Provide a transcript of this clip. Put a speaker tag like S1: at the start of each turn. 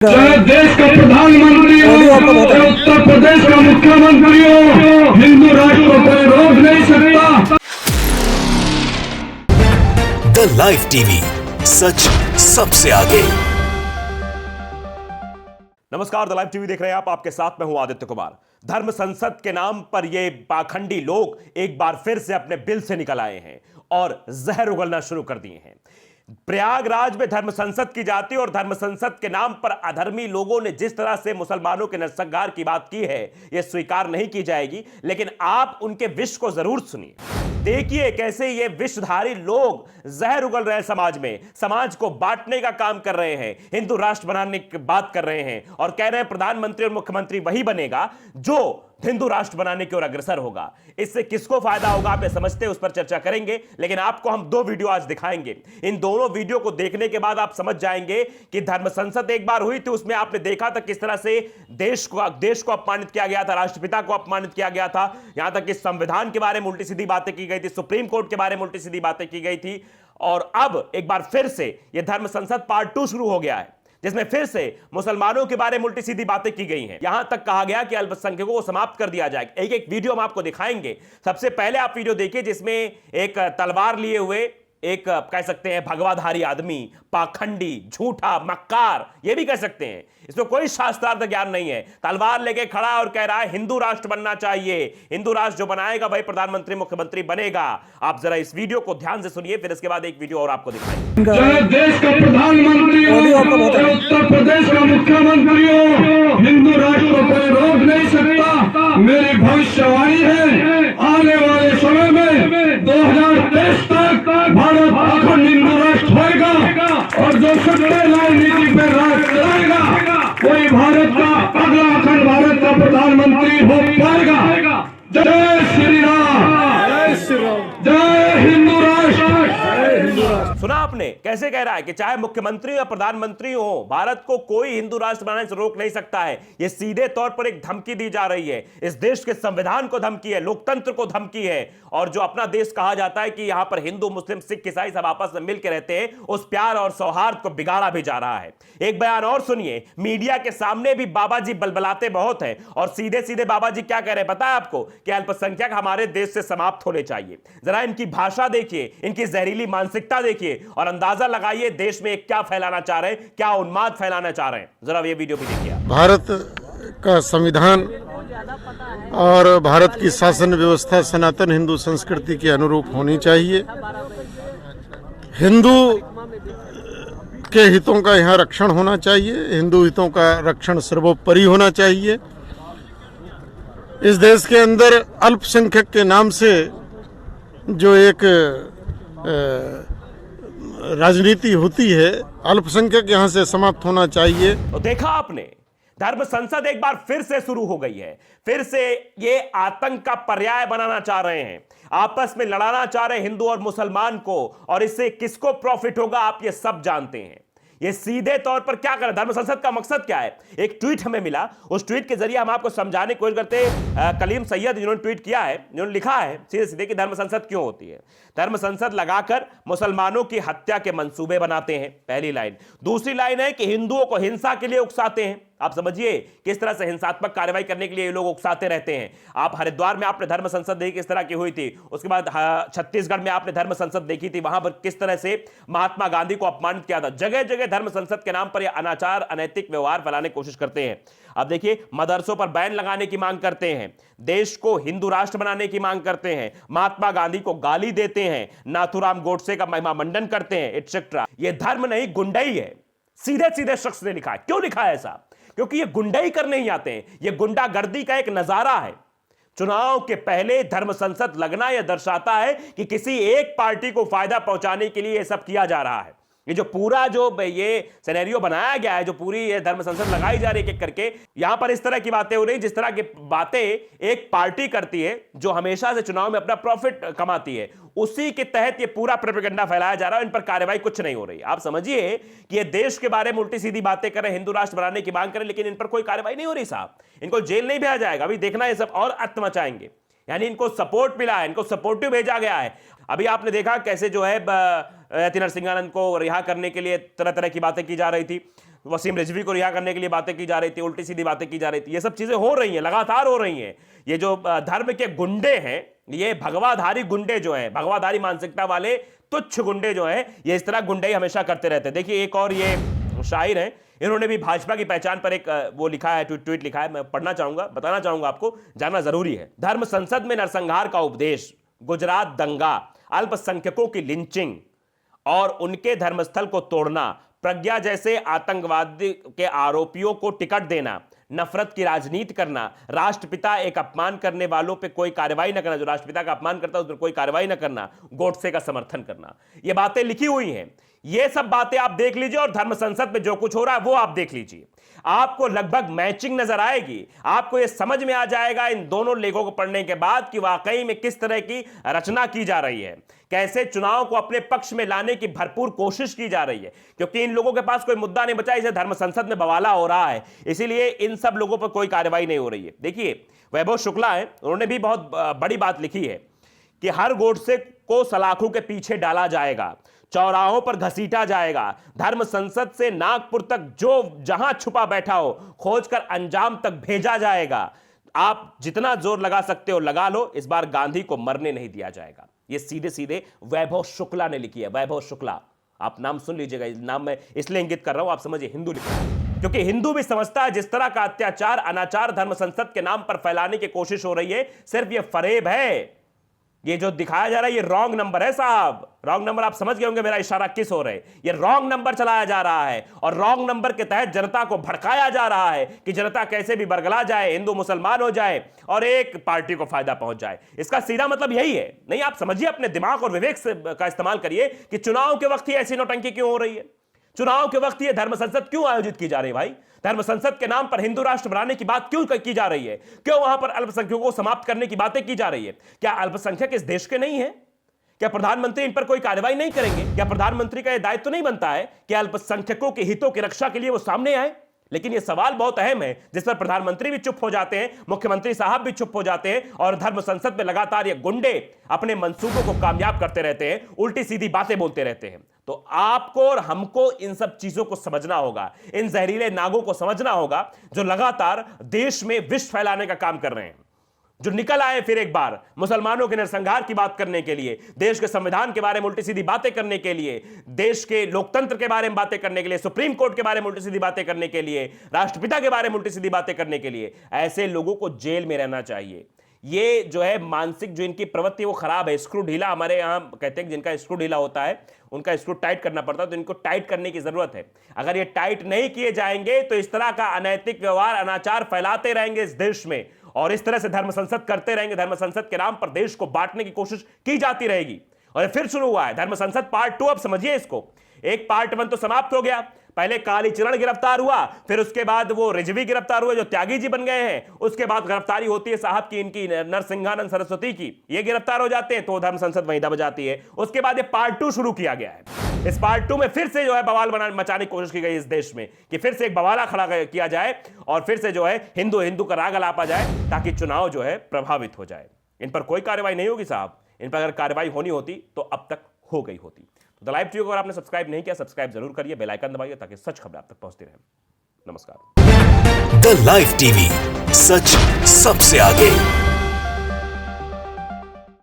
S1: चाहे देश का प्रधानमंत्री हो या उत्तर प्रदेश का मुख्यमंत्री हो, हिंदू राष्ट्र को कोई रोक नहीं सकता।
S2: द लाइव टीवी, सच सबसे आगे।
S3: नमस्कार, द लाइव टीवी देख रहे हैं आप। आपके साथ मैं हूं आदित्य कुमार। धर्म संसद के नाम पर ये पाखंडी लोग एक बार फिर से अपने बिल से निकल आए हैं और जहर उगलना शुरू कर दिए हैं। प्रयागराज में धर्म संसद की जाती और धर्म संसद के नाम पर अधर्मी लोगों ने जिस तरह से मुसलमानों के नरसंहार की बात की है, यह स्वीकार नहीं की जाएगी। लेकिन आप उनके विष को जरूर सुनिए, देखिए कैसे ये विषधारी लोग जहर उगल रहे हैं समाज में, समाज को बांटने का काम कर रहे हैं, हिंदू राष्ट्र बनाने की बात कर रहे हैं और कह रहे हैं प्रधानमंत्री और मुख्यमंत्री वही बनेगा जो हिंदू राष्ट्र बनाने की ओर अग्रसर होगा। इससे किसको फायदा होगा आप ये समझते हैं, उस पर चर्चा करेंगे। लेकिन आपको हम दो वीडियो आज दिखाएंगे। इन दोनों वीडियो को देखने के बाद आप समझ जाएंगे कि धर्म संसद एक बार हुई थी, उसमें आपने देखा था किस तरह से देश को अपमानित किया गया था, राष्ट्रपिता को अपमानित किया गया था, यहां तक कि संविधान के बारे में उल्टी सीधी बातें की गई थी, सुप्रीम कोर्ट के बारे में उल्टी सीधी बातें की गई थी। और अब एक बार फिर से यह धर्म संसद पार्ट 2 शुरू हो गया है, जिसमें फिर से मुसलमानों के बारे में उल्टी सीधी बातें की गई हैं। यहां तक कहा गया कि अल्पसंख्यकों को समाप्त कर दिया जाएगा। एक एक वीडियो हम आपको दिखाएंगे। सबसे पहले आप वीडियो देखिए जिसमें एक तलवार लिए हुए एक कह सकते हैं भगवाधारी आदमी, पाखंडी, झूठा, मक्कार, यह भी कह सकते हैं, इसमें कोई शास्त्रार्थ ज्ञान नहीं है, तलवार लेके खड़ा और कह रहा है हिंदू राष्ट्र बनना चाहिए, हिंदू राष्ट्र जो बनाएगा वही प्रधानमंत्री मुख्यमंत्री बनेगा। आप जरा इस वीडियो को ध्यान से सुनिए, फिर इसके बाद एक वीडियो और आपको दिखाएंगे।
S1: चाहे देश का प्रधानमंत्री हो या उत्तर प्रदेश का मुख्यमंत्री हो, हिंदू राष्ट्र को कोई रोक नहीं सकता। मेरी भविष्यवाणी है, आने वाले समय में 2023 तक भारत पाखंड हिंदू राष्ट्र होगा और जो सत्य राजनीति पे राज चलाएगा कोई भारत का अगला अखंड भारत का प्रधानमंत्री हो पाएगा। जय श्री राम, जय श्री राम, जय हिंदू राष्ट्र।
S3: सुना आपने कैसे कह रहा है कि चाहे मुख्यमंत्री या प्रधानमंत्री हो, भारत को कोई हिंदू राष्ट्र बनाने से रोक नहीं सकता है। यह सीधे तौर पर एक धमकी दी जा रही है, इस देश के संविधान को धमकी है, लोकतंत्र को धमकी है। और जो अपना देश कहा जाता है कि यहां पर हिंदू मुस्लिम सिख ईसाई सब आपस में मिलकर रहते हैं, उस प्यार और सौहार्द को बिगाड़ा भी जा रहा है। एक बयान और सुनिए, मीडिया के सामने भी बाबा जी बलबलाते बहुत है और सीधे सीधे बाबा जी क्या कह रहे हैं पता है आपको, कि अल्पसंख्यक हमारे देश से समाप्त होने चाहिए। जरा इनकी भाषा देखिए, इनकी जहरीली मानसिकता देखिए और अंदाजा लगाइए देश में क्या फैलाना चाह रहे हैं, क्या उन्माद फैलाना चाह रहे हैं। जरा ये वीडियो भी देखिए।
S4: भारत का संविधान और भारत की शासन व्यवस्था सनातन हिंदू संस्कृति के अनुरूप होनी चाहिए। हिंदू के हितों का यहाँ रक्षण होना चाहिए, हिंदू हितों का रक्षण सर्वोपरि होना चाहिए। इस देश के अंदर अल्पसंख्यक के नाम से जो एक राजनीति होती है, अल्पसंख्यक यहाँ से समाप्त होना चाहिए।
S3: तो देखा आपने, धर्म संसद एक बार फिर से शुरू हो गई है। फिर से ये आतंक का पर्याय बनाना चाह रहे हैं, आपस में लड़ाना चाह रहे हैं हिंदू और मुसलमान को। और इससे किसको प्रॉफिट होगा आप ये सब जानते हैं। ये सीधे तौर पर क्या कर रहा है, धर्म संसद का मकसद क्या है। एक ट्वीट हमें मिला, उस ट्वीट के जरिए हम आपको समझाने की कोशिश करते हैं। कलीम सैयद जिन्होंने ट्वीट किया है, जिन्होंने लिखा है सीधे सीधे कि धर्म संसद क्यों होती है। धर्म संसद लगाकर मुसलमानों की हत्या के मंसूबे बनाते हैं, पहली लाइन। दूसरी लाइन है कि हिंदुओं को हिंसा के लिए उकसाते हैं। आप समझिए किस तरह से हिंसात्मक कार्रवाई करने के लिए ये लोग उकसाते रहते हैं। आप हरिद्वार में आपने धर्म संसद देखी किस तरह की हुई थी, उसके बाद छत्तीसगढ़ में आपने धर्म संसद देखी थी, वहां पर किस तरह से महात्मा गांधी को अपमानित किया था। जगह जगह धर्म संसद के नाम पर ये अनाचार, अनैतिक व्यवहार फैलाने की कोशिश करते हैं। अब देखिए, मदरसों पर बैन लगाने की मांग करते हैं, देश को हिंदू राष्ट्र बनाने की मांग करते हैं, महात्मा गांधी को गाली देते हैं, नाथुराम गोडसे का महिमा मंडन करते हैं, एटसेट्रा। ये धर्म नहीं गुंडई है, सीधे सीधे शख्स ने लिखा है। क्यों लिखा है ऐसा? क्योंकि ये गुंडई करने ही आते हैं, ये गुंडागर्दी का एक नजारा है। चुनाव के पहले धर्म संसद लगना यह दर्शाता है कि किसी एक पार्टी को फायदा पहुंचाने के लिए यह सब किया जा रहा है। ये जो पूरा जो ये सिनेरियो बनाया गया है, जो पूरी ये धर्म संसद लगाई जा रही है एक करके, यहां पर इस तरह की बातें हो रही, जिस तरह की बातें एक पार्टी करती है जो हमेशा से चुनाव में अपना प्रॉफिट कमाती है, उसी के तहत ये पूरा प्रोपेगेंडा फैलाया जा रहा है। इन पर कार्रवाई कुछ नहीं हो रही। आप समझिए कि ये देश के बारे में उल्टी सीधी बातें करें, हिंदू राष्ट्र बनाने की मांग करें, लेकिन इन पर कोई कार्रवाई नहीं हो रही साहब। इनको जेल नहीं भेजा जाएगा, अभी देखना ये सब और अत्त मचाएंगे। यानी इनको सपोर्ट मिला है, इनको सपोर्टिव भेजा गया है। अभी आपने देखा कैसे जो है यति नरसिंहानंद को रिहा करने के लिए तरह तरह की बातें की जा रही थी। वसीम रिजवी को रिहा करने के लिए बातें की जा रही थी, उल्टी सीधी बातें की जा रही थी। ये सब चीजें हो रही हैं, लगातार हो रही हैं। ये जो धर्म के गुंडे हैं, ये भगवाधारी गुंडे जो हैं, भगवाधारी मानसिकता वाले तुच्छ गुंडे जो हैं, ये इस तरह गुंडे हमेशा करते रहते हैं। देखिए एक और ये शायर हैं, इन्होंने भी भाजपा की पहचान पर एक वो लिखा है, ट्वीट लिखा है, मैं पढ़ना चाहूंगा, बताना चाहूंगा आपको, जानना जरूरी है। धर्म संसद में नरसंहार का उपदेश, गुजरात दंगा, अल्पसंख्यकों की लिंचिंग और उनके धर्मस्थल को तोड़ना, प्रज्ञा जैसे आतंकवादी के आरोपियों को टिकट देना, नफरत की राजनीति करना, राष्ट्रपिता एक अपमान करने वालों पे कोई कार्रवाई न करना, जो राष्ट्रपिता का अपमान करता है उस पर कोई कार्रवाई न करना, गोडसे का समर्थन करना, ये बातें लिखी हुई हैं। ये सब बातें आप देख लीजिए और धर्म संसद में जो कुछ हो रहा है वो आप देख लीजिए, आपको लगभग मैचिंग नजर आएगी। आपको ये समझ में आ जाएगा इन दोनों लेखों को पढ़ने के बाद कि वाकई में किस तरह की रचना की जा रही है, कैसे चुनाव को अपने पक्ष में लाने की भरपूर कोशिश की जा रही है, क्योंकि इन लोगों के पास कोई मुद्दा नहीं बचा, इसे धर्म संसद में बवाला हो रहा है, इसीलिए इन सब लोगों पर कोई कार्रवाई नहीं हो रही है। देखिए वैभव शुक्ला है, उन्होंने भी बहुत बड़ी बात लिखी है कि हर गोडसे को सलाखों के पीछे डाला जाएगा, चौराहों पर घसीटा जाएगा, धर्म संसद से नागपुर तक जो जहां छुपा बैठा हो खोजकर अंजाम तक भेजा जाएगा। आप जितना जोर लगा सकते हो लगा लो, इस बार गांधी को मरने नहीं दिया जाएगा। ये सीधे सीधे वैभव शुक्ला ने लिखी है। वैभव शुक्ला, आप नाम सुन लीजिएगा, नाम मैं इसलिए इंगित कर रहा हूं, आप समझिए हिंदू लिखा है, क्योंकि हिंदू भी समझता है जिस तरह का अत्याचार अनाचार धर्म संसद के नाम पर फैलाने की कोशिश हो रही है, सिर्फ ये फरेब है। ये जो दिखाया जा रहा है ये रॉन्ग नंबर है साहब, रॉन्ग नंबर। आप समझ गए होंगे मेरा इशारा किस हो रहा है। ये रॉन्ग नंबर चलाया जा रहा है और रॉन्ग नंबर के तहत जनता को भड़काया जा रहा है कि जनता कैसे भी बरगला जाए, हिंदू मुसलमान हो जाए और एक पार्टी को फायदा पहुंच जाए। इसका सीधा मतलब यही है। नहीं, आप समझिए, अपने दिमाग और विवेक का इस्तेमाल करिए कि चुनाव के वक्त ही ऐसी नौटंकी क्यों हो रही है, चुनाव के वक्त ये धर्म संसद क्यों आयोजित की जा रही है। भाई, धर्म संसद के नाम पर हिंदू राष्ट्र बनाने की बात क्यों की जा रही है, क्यों वहां पर अल्पसंख्यकों को समाप्त करने की बातें की जा रही है। क्या अल्पसंख्यक इस देश के नहीं है? क्या प्रधानमंत्री इन पर कोई कार्रवाई नहीं करेंगे? क्या प्रधानमंत्री का यह दायित्व तो नहीं बनता है कि अल्पसंख्यकों के हितों की रक्षा के लिए वो सामने आए? लेकिन यह सवाल बहुत अहम है जिस पर प्रधानमंत्री भी चुप हो जाते हैं, मुख्यमंत्री साहब भी चुप हो जाते हैं और धर्म संसद में लगातार ये गुंडे अपने मंसूबों को कामयाब करते रहते हैं, उल्टी सीधी बातें बोलते रहते हैं। तो आपको और हमको इन सब चीजों को समझना होगा, इन जहरीले नागों को समझना होगा जो लगातार देश में विष फैलाने का काम कर रहे हैं, जो निकल आए फिर एक बार मुसलमानों के नरसंहार की बात करने के लिए, देश के संविधान के बारे में उल्टी सीधी बातें करने के लिए, देश के लोकतंत्र के बारे में बातें करने के लिए, सुप्रीम कोर्ट के बारे में उल्टी सीधी बातें करने के लिए, राष्ट्रपिता के बारे में उल्टी सीधी बातें करने के लिए। ऐसे लोगों को जेल में रहना चाहिए। ये जो है मानसिक जो इनकी प्रवृत्ति वो खराब है। स्क्रू ढीला, हमारे यहाँ कहते हैं जिनका स्क्रू ढीला होता है उनका स्क्रू टाइट करना पड़ता है, तो इनको टाइट करने की जरूरत है। अगर ये टाइट नहीं किए जाएंगे तो इस तरह का अनैतिक व्यवहार, अनाचार फैलाते रहेंगे इस देश में और इस तरह से धर्म संसद करते रहेंगे। धर्म संसद के नाम पर देश को बांटने की कोशिश की जाती रहेगी। और फिर शुरू हुआ है धर्म संसद पार्ट 2। अब समझिए इसको, एक पार्ट 1 तो समाप्त हो गया, पहले कालीचरण गिरफ्तार हुआ, फिर उसके बाद वो रिजवी गिरफ्तार हुए जो त्यागी जी बन गए हैं, उसके बाद गिरफ्तारी होती है साहब की इनकी नरसिंहानंद सरस्वती की, ये गिरफ्तार हो जाते हैं तो धर्म संसद वहीं दब जाती है। उसके बाद ये पार्ट 2 शुरू किया गया है। इस पार्ट 2 में फिर से जो है बवाल मचाने की कोशिश की गई इस देश में कि फिर से एक बवाला खड़ा किया जाए और फिर से जो है हिंदू हिंदू का राग अलापा जाए ताकि चुनाव जो है प्रभावित हो जाए। इन पर कोई कार्रवाई नहीं होगी साहब, इन पर अगर कार्रवाई होनी होती तो अब तक हो गई होती। तो द लाइव टीवी को अगर आपने सब्सक्राइब नहीं किया, सब्सक्राइब जरूर करिए, बेल आइकन दबाइए ताकि सच खबरें आप तक पहुंचती रहें। नमस्कार।
S2: द लाइव टीवी, सच सबसे आगे।